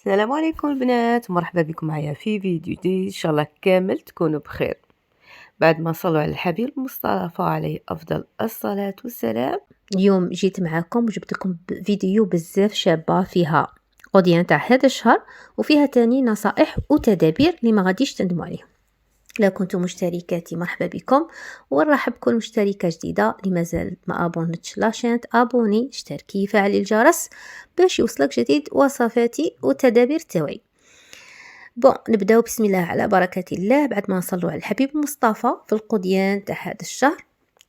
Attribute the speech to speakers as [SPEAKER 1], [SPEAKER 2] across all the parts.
[SPEAKER 1] السلام عليكم البنات، مرحبا بكم معايا في فيديو جديد. ان شاء الله كامل تكونوا بخير. بعد ما صلوا على الحبيب المصطفى عليه افضل الصلاة والسلام، اليوم جيت معاكم وجبت لكم فيديو بزاف شابه فيها اوديان تاع هذا الشهر، وفيها تاني نصائح وتدابير اللي ما غاديش تندموا عليهم. لا كنتم مشتركاتي مرحبا بكم، ونرحب بكل مشتركه جديده اللي مازال ما ابونتش لاشين ابوني، اشتركي فعلي الجرس باش يوصلك جديد وصفاتي والتدابير تاوعي. نبداو بسم الله على بركه الله. بعد ما نصلوا على الحبيب المصطفى في القديان تاع هذا الشهر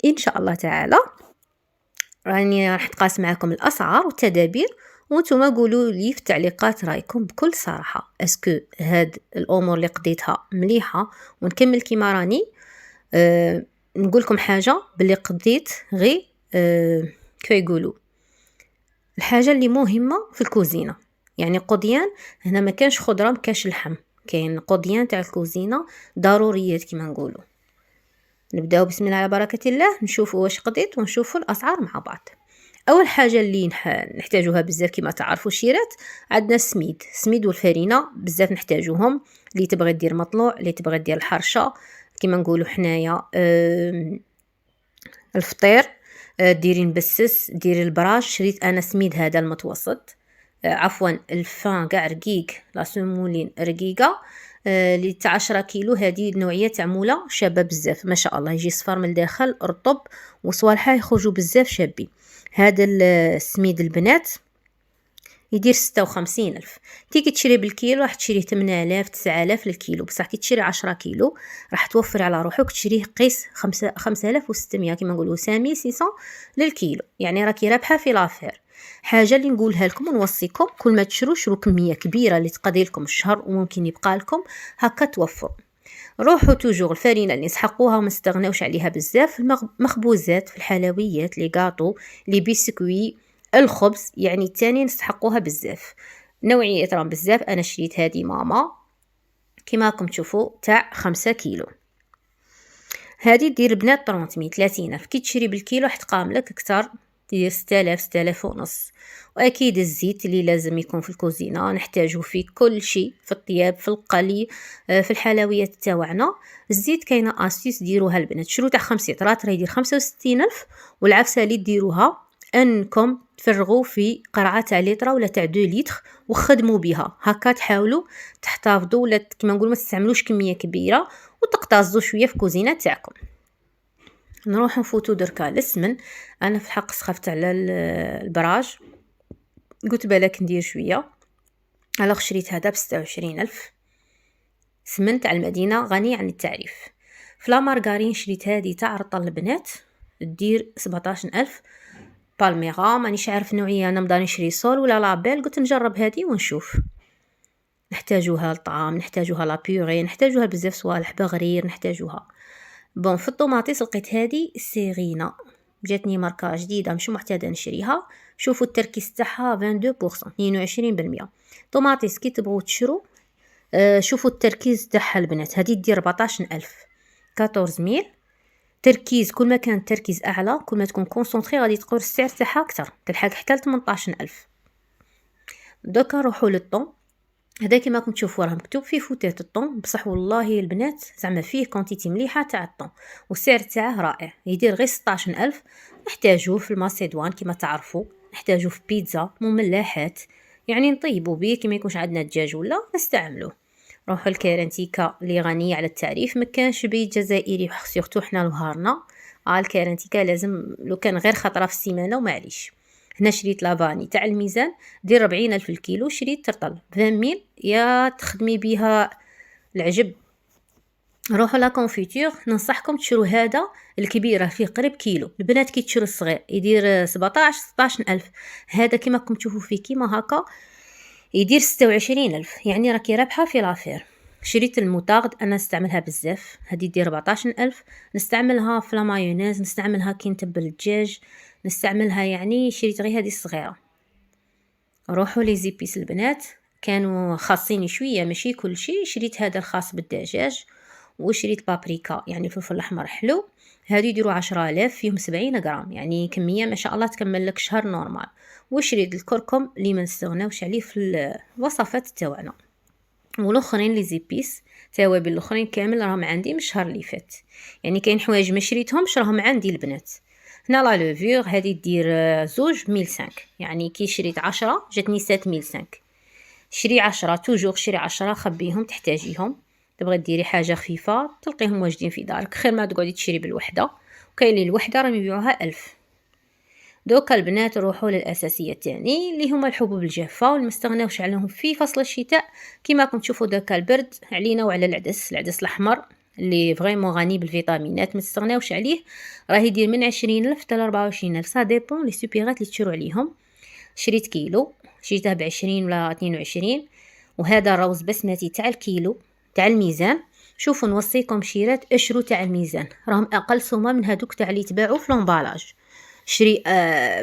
[SPEAKER 1] ان شاء الله تعالى راني راح نتقاسم معكم الاسعار والتدابير، وانتم قولوا لي في التعليقات رايكم بكل صراحه. اسكو هاد الامور اللي قضيتها مليحه ونكمل كيما راني نقول لكم حاجه باللي قضيت غير كيف يقولوا الحاجه اللي مهمه في الكوزينه. يعني قضيان هنا ما كانش خضره، ما كانش لحم، كاين قضيان تاع الكوزينه ضروريات كيما نقولوا. نبداو بسم الله على بركه الله، نشوفوا واش قضيت ونشوفوا الاسعار مع بعض. اول حاجه اللي نحتاجوها بزاف كما تعرفوا شيرات، عندنا السميد والفرينه بزاف نحتاجوهم. اللي تبغي دير مطلوع، اللي تبغي دير الحرشه كما نقولوا حنايا الفطير، ديري نبسس، ديري البراج. شريت انا سميد هذا المتوسط، عفوا الفان كاع رقيق، لا سمولين رقيقه، اللي تاع 10 كيلو. هذه النوعيه تاع موله شابه بزاف ما شاء الله، يجي صفار من الداخل رطب وصوالحه يخرجوا بزاف شابين. هذا السميد البنات يدير 56,000. كي تشري بالكيلو راح تشريه 8,000 9,000 للكيلو، بصح كي تشري 10 كيلو راح توفر على روحك، تشريه قيس 5,600 كما نقولوا 5,600 للكيلو. يعني راكي رابحه في لافير. حاجه اللي نقولها لكم ونوصيكم، كل ما شرو كميه كبيره اللي تقضي لكم الشهر وممكن يبقى لكم هكا توفر. روحوا توجور الفرينه اللي نسحقوها وما نستغناوش عليها بزاف، المخبوزات، في الحلويات، لي غاطو، لي بيسكوي، الخبز، يعني التاني نسحقوها بزاف. نوعية راهم بزاف. انا شريت هذه ماما كما راكم تشوفوا تاع 5 كيلو. هذه دير بنات 30,000. كي تشري بالكيلو راح تقاملك اكثر، دير 6,000 6,000 ونص. واكيد الزيت اللي لازم يكون في الكوزينه نحتاجه في كل شيء، في الطياب، في القلي، في الحلويات تاوعنا. الزيت كاينه اسيس ديروها البنات، شرو تاع 5 لترات راه يدير 65,000. والعفسه اللي ديروها انكم تفرغوا في قرعه تاع لتر ولا تاع 2 لتر وخدموا بها هكا، تحاولوا تحتفظوا ولا كما نقولوا ما تستعملوش كميه كبيره وتقتصدوا شويه في الكوزينه تاعكم. نروح نفوتو دركا للسمن. انا في الحق سخفت على البراج، قلت بالك ندير شويه، على شريت هذا ب26,000. سمن تاع المدينه غني عن التعريف. في لا مارغارين شريت هذه تاع رطل البنات تدير 17,000. بالميرا مانيش عارف نوعيه، انا مداني نشري سول ولا لابيل، قلت نجرب هذه ونشوف. نحتاجوها للطعام، نحتاجوها لا بيوري، نحتاجوها بزاف صوالح، بغرير نحتاجوها. في الطوماطيس لقيت هذه سيرينا، جاتني ماركه جديده مش معتاده نشريها. شوفوا التركيز تاعها 22%، 22%. طوماطيس كي تبغوا تشرو شوفوا التركيز تاعها البنات، هذه دير 14,000 14,000 تركيز. كل ما كان التركيز اعلى كل ما تكون كونسونطري غادي تقول السعر تاعها اكثر، تلحق حتى ل 18,000. دوكا نروحوا للطون. هذا كما راكم تشوفوا راه مكتوب فيه فوتات الطون، بصح والله البنات زعما فيه كونتيتي مليحه تاع الطون والسعر تاعه رائع، يدير غير 16,000. نحتاجوه في الماسيدوان كما تعرفوا، نحتاجوه في بيتزا، مملحات، يعني نطيبوا به كما يكونش عندنا دجاج ولا نستعملوه. روحوا الكارنتيكا اللي غنيه على التعريف، ما كانش بيت جزائري سورتو حنا لهارنا. الكارنتيكا لازم لو كان غير خطره في السيمانه ومعليش. هنا شريت لافاني تاع الميزان دير 40,000 الكيلو. شريت ترطل 20,000 يا تخدمي بها العجب. روحوا لا كونفيتور، ننصحكم تشرو هذا الكبيره فيه قريب كيلو. البنات كي تشرو الصغير يدير 16,000. هذا كما راكم تشوفوا فيه كيما هكا يدير 26,000، يعني راكي رابحه في لافير. شريت الموطارد، انا نستعملها بزاف، هذه دير 14,000. نستعملها في لا مايونيز، نستعملها كي نتبل الدجاج، نستعملها يعني. شريت غير هذه الصغيره. روحوا لي زيبيس البنات كانوا خاصين شويه ماشي كل شيء. شريت هذا الخاص بالدجاج، وشريت بابريكا يعني فلفل احمر حلو. هادو يديروا 10,000 فيهم 70 غرام، يعني كمية ما شاء الله تكمل لك شهر نورمال. وشريت الكركم اللي ما نستغناوش عليه في الوصفات تاعنا، والاخرين لي زيبيس توابل الاخرين كامل راهم عندي من الشهر اللي فات. يعني كاين حوايج ما شريتهمش راهم عندي البنات. هنا لا لوفور هذه دير زوج 1005، يعني كي شريت 10 جاتني 7005. شري 10 توجور، شري 10 خبيهم تحتاجيهم. تبغي ديري حاجه خفيفه تلقيهم واجدين في دارك، خير ما تقعدي تشري بالوحده. وكاين اللي الوحده راهم يبيعوها 1000. دوكا البنات نروحوا للاساسيه تاني اللي هما الحبوب الجافه، والمستغناوش عليهم في فصل الشتاء. كما راكم تشوفوا داكا البرد علينا وعلى العدس الاحمر اللي فريمون غني بالفيتامينات، ما تستغناوش عليه. راه يدير من 20,000 حتى ل 24,000، سا ديبون لي سوبيغات اللي تشرو عليهم. شريت كيلو، شريته ب20 ولا 22. وهذا الروز بسمتي تاع الكيلو تاع الميزان. شوفوا نوصيكم شيرات اشرو تاع الميزان، راهم اقل سومه من هذوك تاع اللي يتباعوا في لومبالاج. شري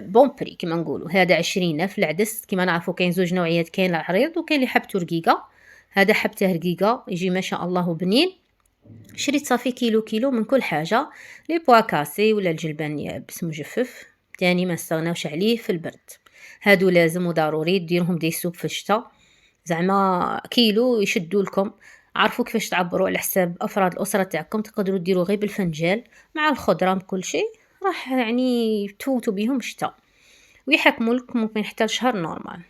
[SPEAKER 1] بون بري كيما نقولوا. هذا 20,000 العدس. كيما نعرفوا كاين زوج نوعيات، كاين العريض وكاين اللي حبته رقيقه. هذا حبته رقيقه يجي ما شاء الله بنين. شريت صافي كيلو من كل حاجه. لي بوا كاسي ولا الجلبان يابس مجفف تاني ما نستغناوش عليه في البرد. هادو لازم وضروري ديرهم دي سوب في الشتاء، زعما كيلو يشدوا لكم. عرفوا كيفاش تعبروا على حساب افراد الاسره تاعكم، تقدروا ديروا غير بالفنجال مع الخضره بكل شيء، راح يعني تفوتوا بهم الشتاء ويحكموا لكم ممكن حتى لشهر نورمال.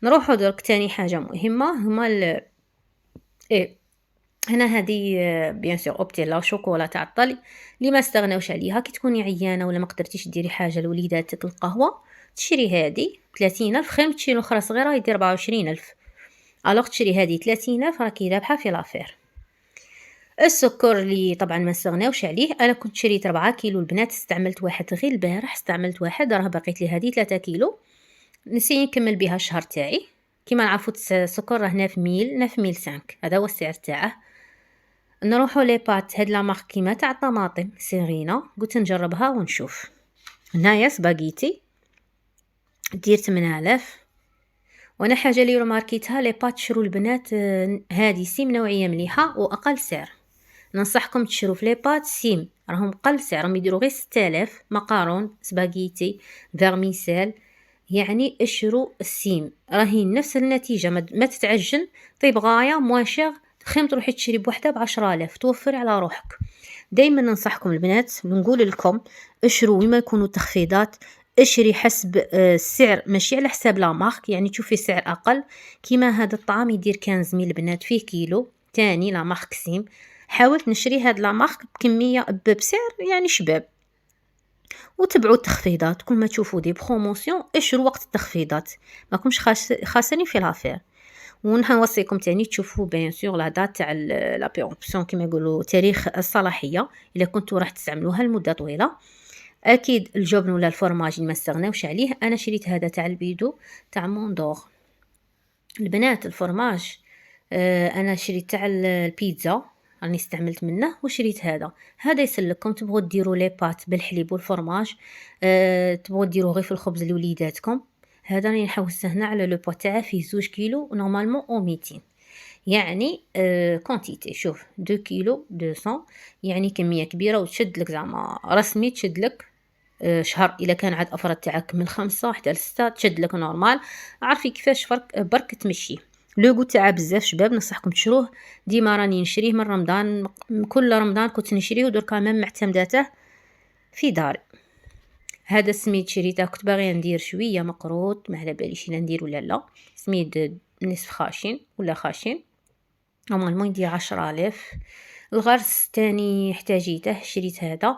[SPEAKER 1] نروحوا درك تاني حاجه مهمه هما هنا هذه بيان سور اوبتيلا شوكولا تاع الطلي اللي ما استغناوش عليها. كي تكوني عيانه ولا ما قدرتيش ديري حاجه لوليداتك القهوه، تشري هذه 30,000، خير تشري الاخرى صغيره يدير 24,000. الوغ تشري هذه 30,000 راكي رابحه في لافير. السكر اللي طبعا ما استغناوش عليه، انا كنت شريت 4 كيلو البنات، استعملت واحد غير البارح، استعملت واحد راه بقيت لي هذه 3 كيلو نسي نكمل بها الشهر تاعي. كيما نعرفوا السكر راه 9000 هذا هو السعر تاعه. نروحوا لي بات، هاد لا مارك كيما تاع الطماطم سيرينا، قلت نجربها ونشوف. هنايا سباغيتي دير 8000. وانا حاجه اللي ماركيتها لي بات شرو البنات هادي سيم نوعيه مليحه واقل سعر. ننصحكم تشرو في لي بات سيم، راهم قل سعر، راهم يديروا غير 6000. مقارون سباغيتي فيرميسيل، يعني اشرو السيم راهي نفس النتيجه، ما تتعجن. طيب غايه موان شير، خير تروحي تشري بوحده ب10,000 توفري على روحك. دائما ننصحكم البنات ونقول لكم اشروا وما يكونوا تخفيضات، اشري حسب السعر ماشي على حساب لا مارك. يعني تشوفي سعر اقل، كيما هذا الطعام يدير 15,000 البنات فيه كيلو تاني لا مارك سيم. حاولت نشري هاد لا مارك بكميه بسعر يعني شباب، وتبعوا التخفيضات. كل ما تشوفوا دي بروموسيون اشروا وقت التخفيضات، ماكمش خاسرين في لافير. ونوصيكم تاني تشوفوا بيان سور لا دات تاع لا بيروبسيون كيما يقولوا تاريخ الصلاحيه الا كنتوا راح تستعملوها لمده طويله. اكيد الجبن ولا الفرماج ما استغناوش عليه. انا شريت هذا تاع البيدو تاع موندور. البنات الفرماج انا شريت تاع البيتزا راني استعملت منه، وشريت هذا يسلككم. تبغوا ديروا لي بات بالحليب والفرماج، تبغوا ديروا غير في الخبز لوليداتكم. هذا راني نحوسه هنا على لو بوا تاعه فيه 2 كيلو نورمالمون او 200، يعني كونتيتي. شوف 2 كيلو 200 يعني كميه كبيره، وتشد لك زعما رسمي تشد لك شهر. الا كان عاد افراد تاعك من 5 حتى ل6 تشد لك نورمال. عارفي كيفاش فرق برك تمشي. لوغو تاعه بزاف شباب، نصحكم تشروه. ديما راني نشريه من رمضان، كل رمضان كنت نشريه، ودركا مام معتمداته في داري. هذا السميد شريته كنت باغيه ندير شويه مقروط، ما على باليش الا ندير ولا لا. سميد نصف خاشن ولا خاشن، نورمالمون يدير 10,000. الغرس تاني احتاجيته، شريت هذا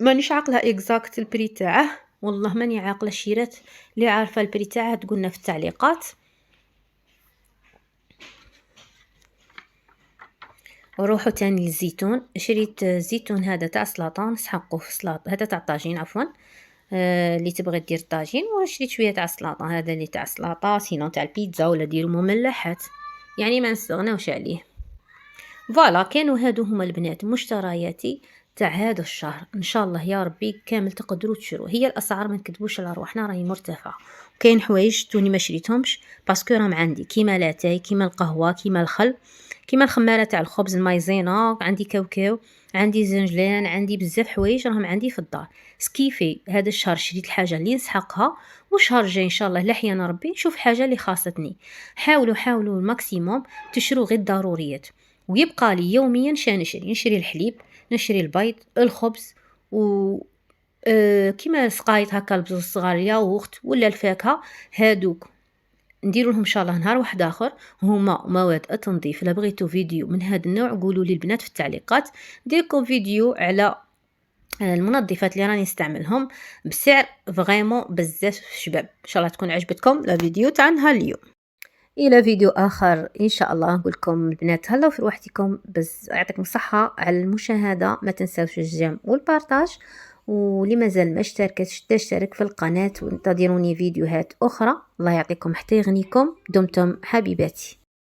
[SPEAKER 1] مانيش عاقله اكزاكت البري تاعه، والله ماني عاقله. شيرات اللي عارفه البري تاعه تقولنا في التعليقات. وروحوا تاني للزيتون، شريت زيتون هذا تاع سلطه نسحقوه في سلطه، هذا تاع الطاجين عفوا. اللي تبغي دير طاجين. وشريت شويه تاع سلطه، هذا اللي تاع سلطه سينو تاع البيتزا ولا ديروا مملحات، يعني ما نستغناوش عليه. فوالا كانوا هادو هما البنات مشترياتي تاع هذا الشهر. ان شاء الله يا ربي كامل تقدروا تشروا. هي الاسعار ما نكذبوش على روحنا راهي مرتفعه، وكاين حوايج توني ما شريتهمش باسكو راهم عندي، كيما لاتاي كيما القهوه كيما الخل كيما الخمارة تاع الخبز، المايزينا، عندي كاوكاو، عندي زنجلان، عندي بزاف حوايج راهم عندي في الدار. سكيفي هذا الشهر شريت الحاجة اللي نسحقها، والشهر الجاي ان شاء الله لحيان ربي نشوف حاجة اللي خاصتني. حاولوا الماكسيموم تشرو غير الضروريات، ويبقى لي يوميا نشري الحليب، نشري البيض، الخبز، و كيما سقايط هكا البزوز الصغار، الياغورت ولا الفاكهة، هادوك نديرو لهم إن شاء الله نهار واحد آخر. هما مواد التنظيف. إلا بغيتو فيديو من هذا النوع قولوا لي البنات في التعليقات، ندير لكم فيديو على المنظفات اللي راني نستعملهم بسعر فريمون بزاف شباب. ان شاء الله تكون عجبتكم لا فيديو تاع نهار اليوم. الى فيديو اخر ان شاء الله. نقول لكم البنات هلاو في روحتكم، بس يعطيكم الصحه على المشاهده. ما تنساوش الجيم والبارطاج، واللي مازال ما اشتركتش تشترك في القناه وانتظروني فيديوهات اخرى. الله يعطيكم حتى يغنيكم. دمتم حبيباتي.